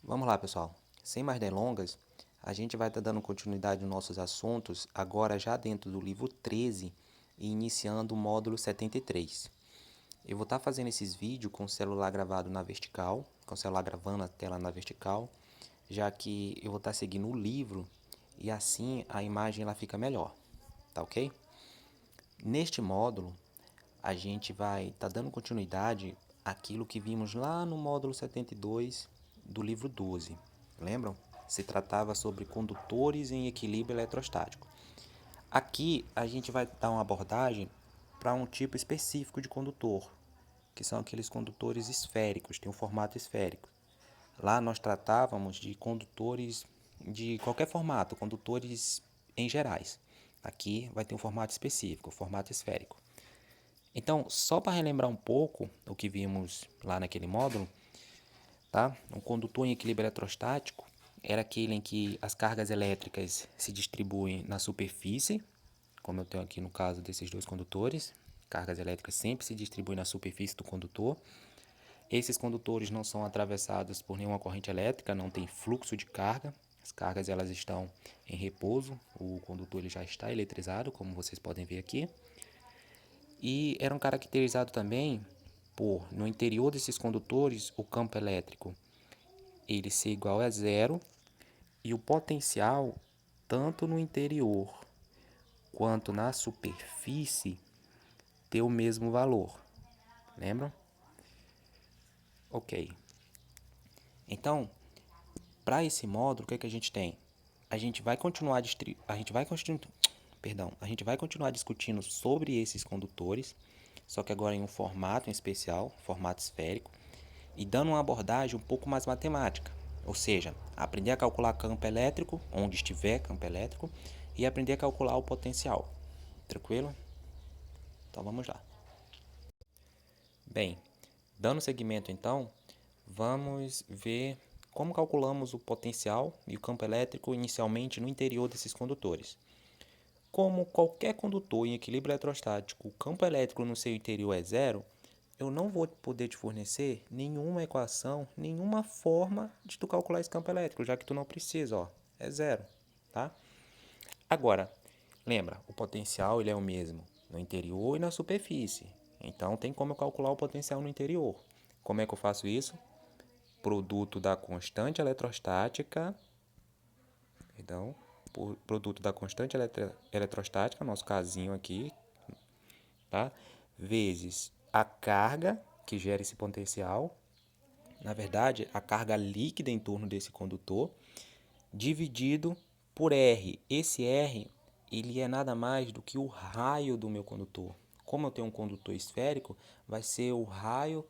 Vamos lá, pessoal. Sem mais delongas, a gente vai estar dando continuidade nos nossos assuntos, agora já dentro do livro 13 e iniciando o módulo 73. Eu vou estar fazendo esses vídeos com o celular gravado na vertical, com o celular gravando a tela na vertical, já que eu vou estar seguindo o livro e assim a imagem ela fica melhor, tá ok? Neste módulo, a gente vai estar dando continuidade àquilo que vimos lá no módulo 72 do livro 12. Lembram? Se tratava sobre condutores em equilíbrio eletrostático. Aqui a gente vai dar uma abordagem para um tipo específico de condutor, que são aqueles condutores esféricos, tem um formato esférico. Lá nós tratávamos de condutores de qualquer formato, condutores em gerais. Aqui vai ter um formato específico, o formato esférico. Então, só para relembrar um pouco o que vimos lá naquele módulo, tá? Um condutor em equilíbrio eletrostático era aquele em que as cargas elétricas se distribuem na superfície, como eu tenho aqui no caso desses dois condutores. Cargas elétricas sempre se distribuem na superfície do condutor. Esses condutores não são atravessados por nenhuma corrente elétrica, não tem fluxo de carga. As cargas elas estão em repouso, o condutor ele já está eletrizado, como vocês podem ver aqui. E eram caracterizados também por, no interior desses condutores, o campo elétrico ele ser igual a zero e o potencial, tanto no interior quanto na superfície, ter o mesmo valor. Lembram? Ok. Então, para esse módulo, o que a gente tem? A gente vai continuar a gente vai continuar discutindo sobre esses condutores, só que agora em um formato em especial, formato esférico, e dando uma abordagem um pouco mais matemática, ou seja, aprender a calcular campo elétrico, onde estiver campo elétrico, e aprender a calcular o potencial. Tranquilo? Então vamos lá. Bem, dando seguimento então, vamos ver como calculamos o potencial e o campo elétrico inicialmente no interior desses condutores. Como qualquer condutor em equilíbrio eletrostático, o campo elétrico no seu interior é zero, eu não vou poder te fornecer nenhuma equação, nenhuma forma de tu calcular esse campo elétrico, já que tu não precisa, ó, é zero, tá? Agora, lembra, o potencial ele é o mesmo no interior e na superfície. Então tem como eu calcular o potencial no interior. Como é que eu faço isso? Produto da constante eletrostática, perdão, produto da constante eletrostática, nosso casinho aqui, tá? Vezes a carga que gera esse potencial, na verdade, a carga líquida em torno desse condutor, dividido por R. Esse R, ele é nada mais do que o raio do meu condutor. Como eu tenho um condutor esférico, vai ser o raio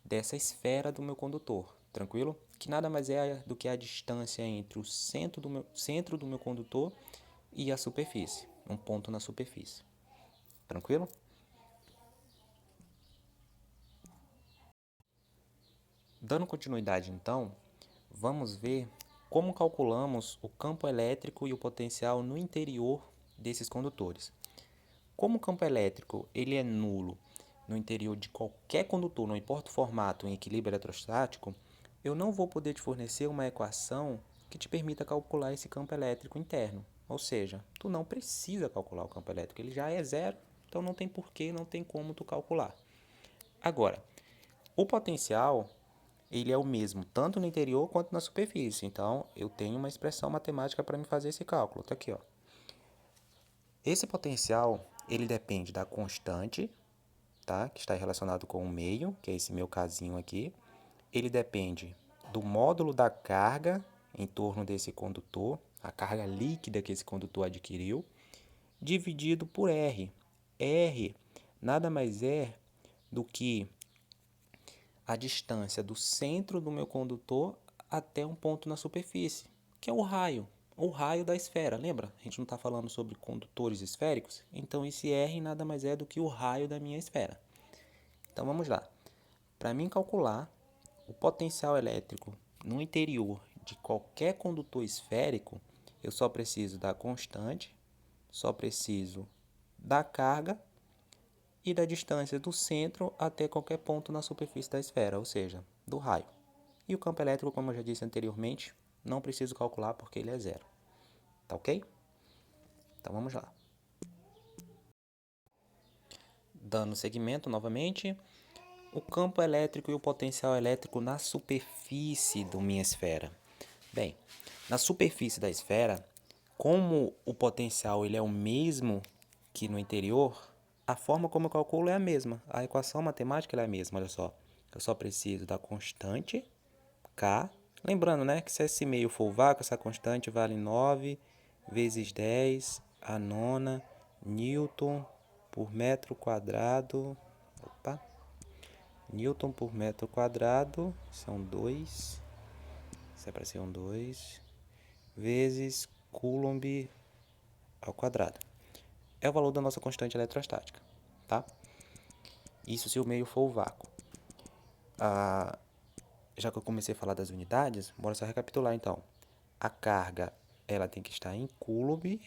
dessa esfera do meu condutor, tranquilo? Que nada mais é do que a distância entre o centro do meu condutor e a superfície, um ponto na superfície, tranquilo? Dando continuidade então, vamos ver como calculamos o campo elétrico e o potencial no interior desses condutores. Como o campo elétrico ele é nulo no interior de qualquer condutor, não importa o formato em equilíbrio eletrostático, eu não vou poder te fornecer uma equação que te permita calcular esse campo elétrico interno. Ou seja, tu não precisa calcular o campo elétrico, ele já é zero, então não tem porquê, não tem como tu calcular. Agora, o potencial ele é o mesmo tanto no interior quanto na superfície. Então, eu tenho uma expressão matemática para me fazer esse cálculo. Está aqui, ó. Esse potencial, ele depende da constante, tá? Que está relacionado com o meio, que é esse meu casinho aqui. Ele depende do módulo da carga em torno desse condutor, a carga líquida que esse condutor adquiriu, dividido por R. R nada mais é do que a distância do centro do meu condutor até um ponto na superfície, que é o raio da esfera. Lembra? A gente não está falando sobre condutores esféricos? Então esse R nada mais é do que o raio da minha esfera. Então vamos lá. Para mim calcular o potencial elétrico no interior de qualquer condutor esférico, eu só preciso da constante, só preciso da carga e da distância do centro até qualquer ponto na superfície da esfera, ou seja, do raio. E o campo elétrico, como eu já disse anteriormente, não preciso calcular porque ele é zero. Tá ok? Então vamos lá. Dando seguimento novamente, o campo elétrico e o potencial elétrico na superfície da minha esfera. Bem, na superfície da esfera, como o potencial ele é o mesmo que no interior, a forma como eu calculo é a mesma. A equação matemática é a mesma, olha só. Eu só preciso da constante K. Lembrando, né, que se esse meio for o vácuo, essa constante vale 9 vezes 10 a nona Newton por metro quadrado. Opa! Newton por metro quadrado são 2. Isso é para ser um 2 vezes Coulomb ao quadrado. É o valor da nossa constante eletrostática, tá? Isso se o meio for o vácuo. Já que eu comecei a falar das unidades, bora só recapitular então. A carga, ela tem que estar em Coulomb,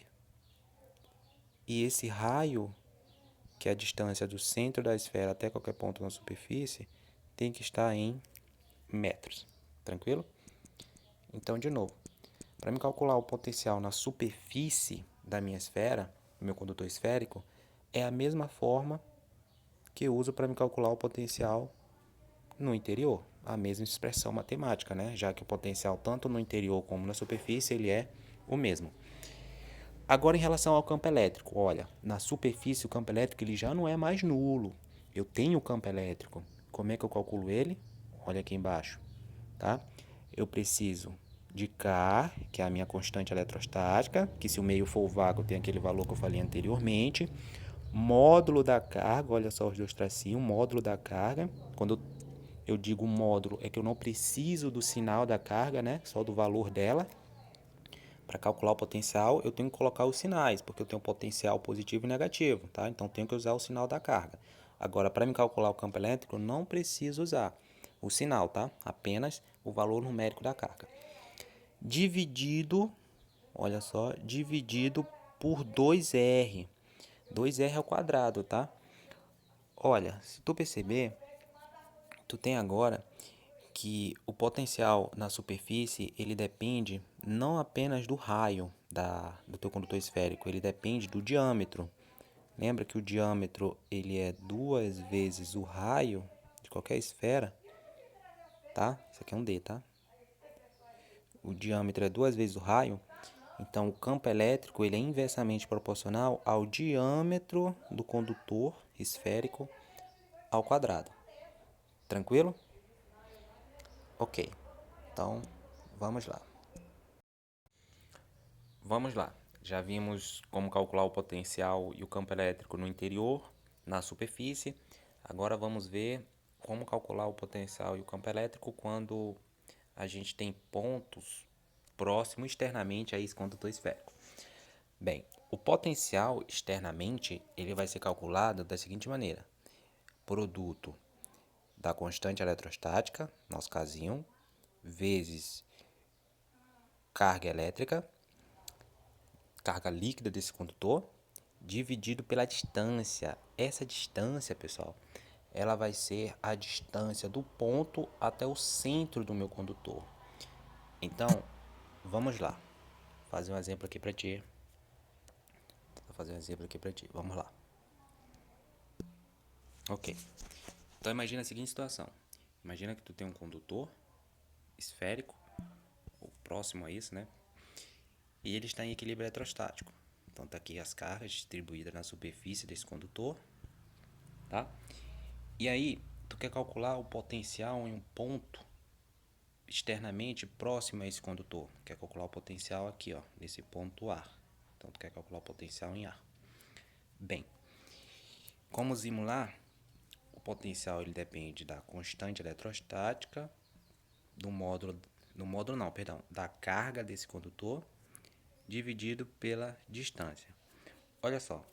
e esse raio, que é a distância do centro da esfera até qualquer ponto na superfície, tem que estar em metros. Tranquilo? Então, de novo, para me calcular o potencial na superfície da minha esfera, do meu condutor esférico, é a mesma forma que eu uso para me calcular o potencial no interior. A mesma expressão matemática, né? Já que o potencial tanto no interior como na superfície ele é o mesmo. Agora, em relação ao campo elétrico, olha, na superfície o campo elétrico ele já não é mais nulo. Eu tenho o campo elétrico. Como é que eu calculo ele? Olha aqui embaixo, tá? Eu preciso de K, que é a minha constante eletrostática, que se o meio for vácuo tem aquele valor que eu falei anteriormente. Módulo da carga, olha só os dois tracinhos, módulo da carga. Quando eu digo módulo, é que eu não preciso do sinal da carga, né? Só do valor dela. Para calcular o potencial, eu tenho que colocar os sinais, porque eu tenho potencial positivo e negativo, tá? Então, tenho que usar o sinal da carga. Agora, para me calcular o campo elétrico, eu não preciso usar o sinal, tá? Apenas o valor numérico da carga. Dividido, olha só, dividido por 2R. 2R ao quadrado, tá? Olha, se tu perceber, tu tem agora que o potencial na superfície ele depende não apenas do raio do teu condutor esférico, ele depende do diâmetro. Lembra que o diâmetro ele é 2 vezes o raio de qualquer esfera, tá? Isso aqui é um D, tá? O diâmetro é 2 vezes o raio, então o campo elétrico ele é inversamente proporcional ao diâmetro do condutor esférico ao quadrado. Tranquilo? Ok, então vamos lá. Vamos lá. Já vimos como calcular o potencial e o campo elétrico no interior, na superfície. Agora vamos ver como calcular o potencial e o campo elétrico quando a gente tem pontos próximos externamente a esse condutor esférico. Bem, o potencial externamente ele vai ser calculado da seguinte maneira: produto da constante eletrostática, nosso casinho, vezes carga elétrica, carga líquida desse condutor, dividido pela distância. Essa distância, pessoal, ela vai ser a distância do ponto até o centro do meu condutor. Então, vamos lá. Fazer um exemplo aqui para ti. Vou fazer um exemplo aqui para ti. Vamos lá. Ok. Então, imagina a seguinte situação. Imagina que tu tem um condutor esférico, ou próximo a isso, né? E ele está em equilíbrio eletrostático. Então, tá aqui as cargas distribuídas na superfície desse condutor, tá? E aí, tu quer calcular o potencial em um ponto externamente próximo a esse condutor. Quer calcular o potencial aqui, ó, nesse ponto A. Então, tu quer calcular o potencial em A. Bem, como simular, o potencial ele depende da constante eletrostática, da carga desse condutor, dividido pela distância. Olha só,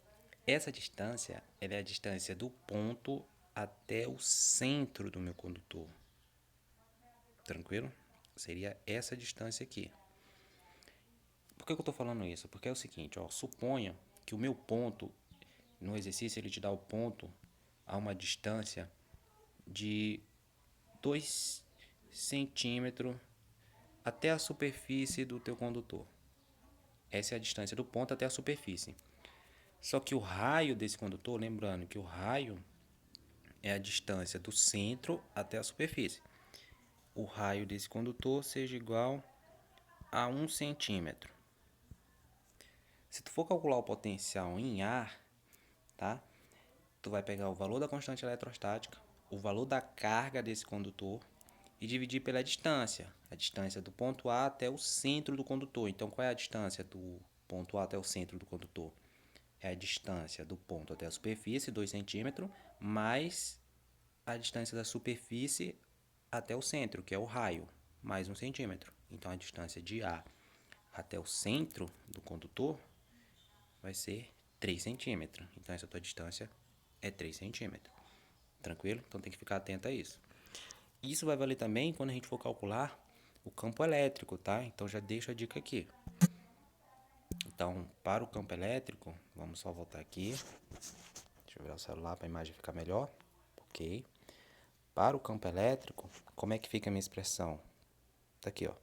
essa distância ela é a distância do ponto até o centro do meu condutor. Tranquilo? Seria essa distância aqui. Por que eu estou falando isso? Porque é o seguinte, ó, suponha que o meu ponto, no exercício ele te dá o ponto a uma distância de 2 centímetro até a superfície do teu condutor. Essa é a distância do ponto até a superfície. Só que o raio desse condutor, lembrando que o raio é a distância do centro até a superfície. O raio desse condutor seja igual a 1 centímetro. Se tu for calcular o potencial em ar, tá? Tu vai pegar o valor da constante eletrostática, o valor da carga desse condutor e dividir pela distância. A distância do ponto A até o centro do condutor. Então, qual é a distância do ponto A até o centro do condutor? É a distância do ponto até a superfície, 2 centímetros, mais a distância da superfície até o centro, que é o raio, mais 1 centímetro. Então, a distância de A até o centro do condutor vai ser 3 centímetros. Então, essa tua distância é 3 centímetros. Tranquilo? Então, tem que ficar atento a isso. Isso vai valer também quando a gente for calcular o campo elétrico, tá? Então, já deixo a dica aqui. Então, para o campo elétrico, vamos só voltar aqui. Deixa eu virar o celular para a imagem ficar melhor. Ok. Para o campo elétrico, como é que fica a minha expressão? Tá aqui, ó.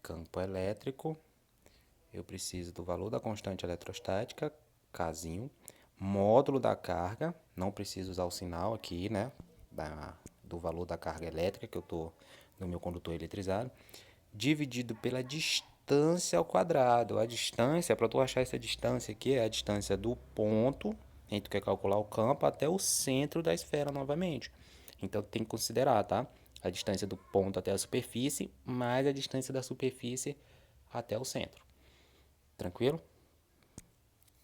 Campo elétrico, eu preciso do valor da constante eletrostática, Kzinho, módulo da carga, não preciso usar o sinal aqui, né? Do valor da carga elétrica que eu tô no meu condutor eletrizado, dividido pela distância ao quadrado. A distância, para tu achar essa distância aqui, é a distância do ponto, em que tu quer calcular o campo, até o centro da esfera novamente. Então, tem que considerar, tá? A distância do ponto até a superfície, mais a distância da superfície até o centro. Tranquilo?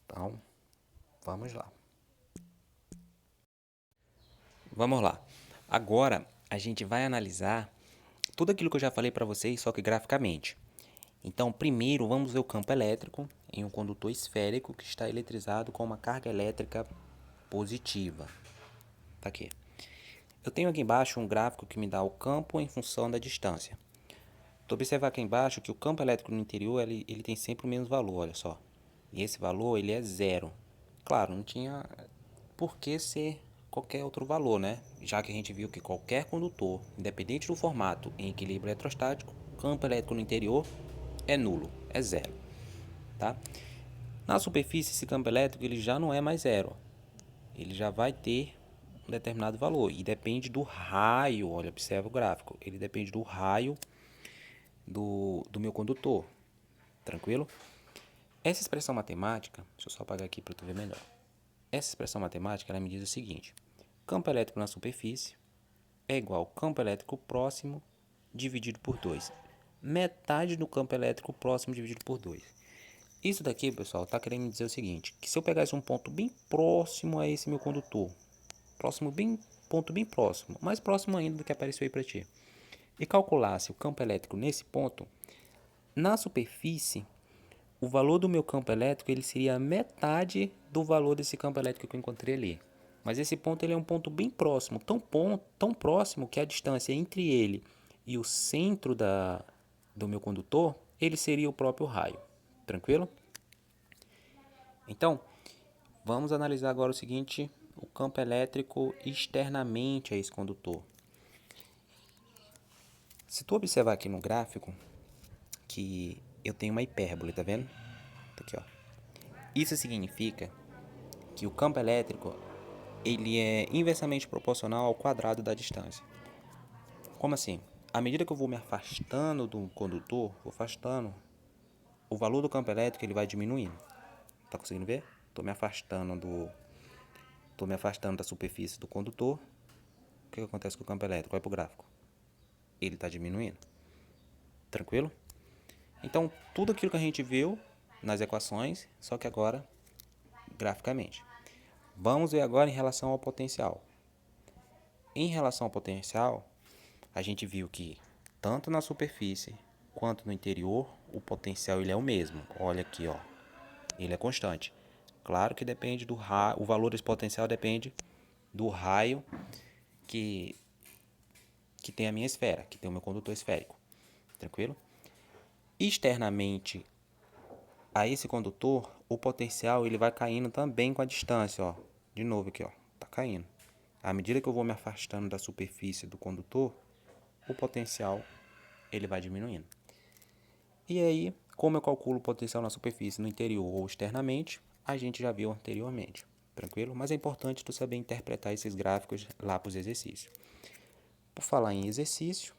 Então, vamos lá. Vamos lá. Agora, a gente vai analisar tudo aquilo que eu já falei para vocês, só que graficamente. Então, primeiro, vamos ver o campo elétrico em um condutor esférico que está eletrizado com uma carga elétrica positiva. Tá aqui. Eu tenho aqui embaixo um gráfico que me dá o campo em função da distância. Tu observar aqui embaixo que o campo elétrico no interior ele tem sempre o mesmo valor, olha só. E esse valor ele é zero. Claro, não tinha por que ser qualquer outro valor, né? Já que a gente viu que qualquer condutor, independente do formato em equilíbrio eletrostático, campo elétrico no interior é nulo, é zero, tá? Na superfície, esse campo elétrico ele já não é mais zero. Ele já vai ter um determinado valor e depende do raio, olha, observa o gráfico. Ele depende do raio do meu condutor, tranquilo? Essa expressão matemática, deixa eu só apagar aqui para tu ver melhor. Essa expressão matemática ela me diz o seguinte: campo elétrico na superfície é igual ao campo elétrico próximo dividido por 2. Metade do campo elétrico próximo dividido por 2. Isso daqui, pessoal, está querendo me dizer o seguinte, que se eu pegasse um ponto bem próximo a esse meu condutor, ponto bem próximo, mais próximo ainda do que apareceu aí para ti, e calculasse o campo elétrico nesse ponto, na superfície, o valor do meu campo elétrico ele seria metade do valor desse campo elétrico que eu encontrei ali. Mas esse ponto ele é um ponto bem próximo, tão próximo que a distância entre ele e o centro do meu condutor, ele seria o próprio raio. Tranquilo? Então, vamos analisar agora o seguinte, o campo elétrico externamente a esse condutor. Se tu observar aqui no gráfico, que eu tenho uma hipérbole, tá vendo? Tá aqui, ó. Isso significa que o campo elétrico ele é inversamente proporcional ao quadrado da distância. Como assim? À medida que eu vou me afastando do condutor, vou afastando, o valor do campo elétrico ele vai diminuindo. Tá conseguindo ver? Tô me afastando da superfície do condutor. O que acontece com o campo elétrico? Vai pro gráfico. Ele está diminuindo. Tranquilo? Então, tudo aquilo que a gente viu nas equações, só que agora graficamente. Vamos ver agora em relação ao potencial. Em relação ao potencial, a gente viu que tanto na superfície quanto no interior, o potencial ele é o mesmo. Olha aqui, ó. Ele é constante. Claro que depende do raio, o valor desse potencial depende do raio que tem a minha esfera, que tem o meu condutor esférico. Tranquilo? Externamente a esse condutor, o potencial ele vai caindo também com a distância, ó. De novo aqui, ó, tá caindo. À medida que eu vou me afastando da superfície do condutor, o potencial ele vai diminuindo. E aí, como eu calculo o potencial na superfície, no interior ou externamente, a gente já viu anteriormente, tranquilo? Mas é importante tu saber interpretar esses gráficos lá para os exercícios. Por falar em exercício,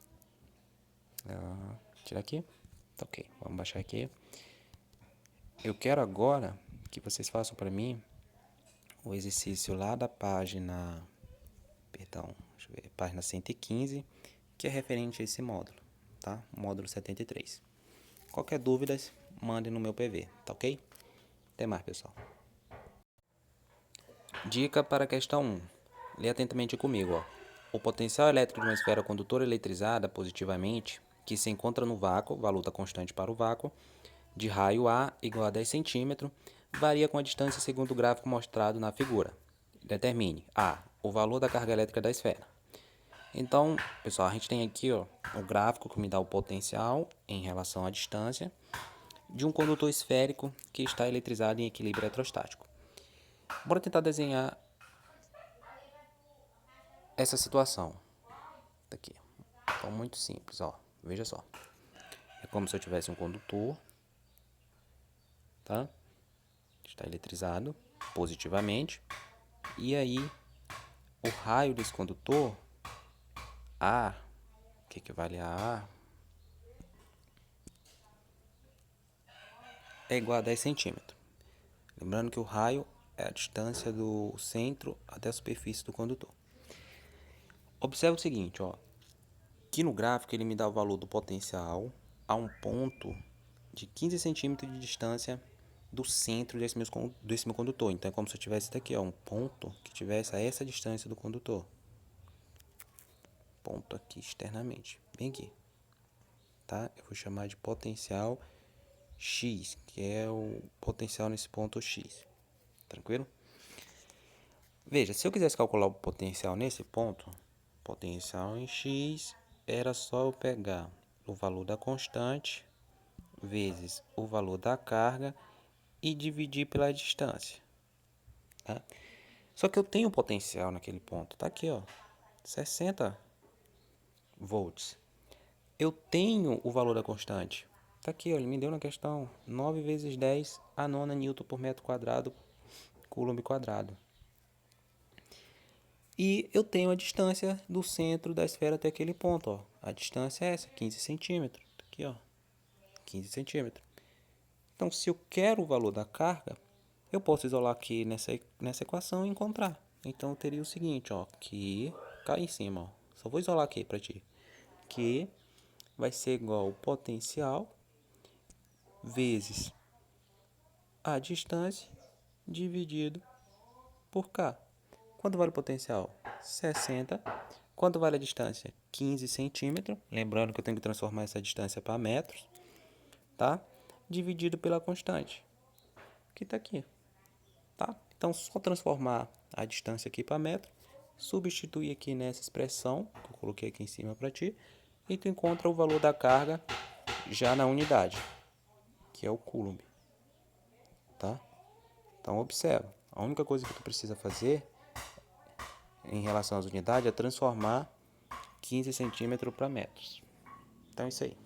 tira aqui, tá ok, vamos baixar aqui. Eu quero agora que vocês façam para mim o exercício lá da página, deixa eu ver, página 115, que é referente a esse módulo, tá? Módulo 73. Qualquer dúvida, mande no meu PV, tá ok? Até mais, pessoal. Dica para a questão 1. Lê atentamente comigo, ó. O potencial elétrico de uma esfera condutora eletrizada positivamente, que se encontra no vácuo, valuta constante para o vácuo, de raio A igual a 10 cm, varia com a distância segundo o gráfico mostrado na figura. Determine A. O valor da carga elétrica da esfera. Então, pessoal, a gente tem aqui ó, o gráfico que me dá o potencial em relação à distância de um condutor esférico que está eletrizado em equilíbrio eletrostático. Bora tentar desenhar essa situação. Aqui. Então, muito simples, ó. Veja só. É como se eu tivesse um condutor, tá? Está eletrizado positivamente. E aí, o raio desse condutor, A, que equivale a A, é igual a 10 centímetros. Lembrando que o raio é a distância do centro até a superfície do condutor. Observe o seguinte, ó. Aqui no gráfico ele me dá o valor do potencial a um ponto de 15 centímetros de distância do centro desse meu condutor. Então é como se eu tivesse daqui, ó, um ponto que tivesse a essa distância do condutor. Ponto aqui externamente, bem aqui. Tá? Eu vou chamar de potencial X, que é o potencial nesse ponto X. Tranquilo? Veja, se eu quisesse calcular o potencial nesse ponto, potencial em X, era só eu pegar o valor da constante vezes o valor da carga e dividir pela distância. Tá? Só que eu tenho potencial naquele ponto. Tá aqui, ó, 60 volts. Eu tenho o valor da constante. Tá aqui, ó, ele me deu na questão 9 vezes 10 a nona newton por metro quadrado, coulomb quadrado. E eu tenho a distância do centro da esfera até aquele ponto, ó. A distância é essa, 15 centímetros. Aqui, ó, 15 centímetros. Então, se eu quero o valor da carga, eu posso isolar aqui nessa equação e encontrar. Então, eu teria o seguinte, ó, que cá em cima, ó. Só vou isolar aqui para ti. Que vai ser igual ao potencial vezes a distância dividido por K. Quanto vale o potencial? 60. Quanto vale a distância? 15 centímetros. Lembrando que eu tenho que transformar essa distância para metros, tá? Dividido pela constante, que está aqui, tá? Então, só transformar a distância aqui para metro, substituir aqui nessa expressão que eu coloquei aqui em cima para ti, e tu encontra o valor da carga já na unidade, que é o coulomb, tá? Então, observa, a única coisa que tu precisa fazer em relação às unidades é transformar 15 centímetros para metros. Então é isso aí.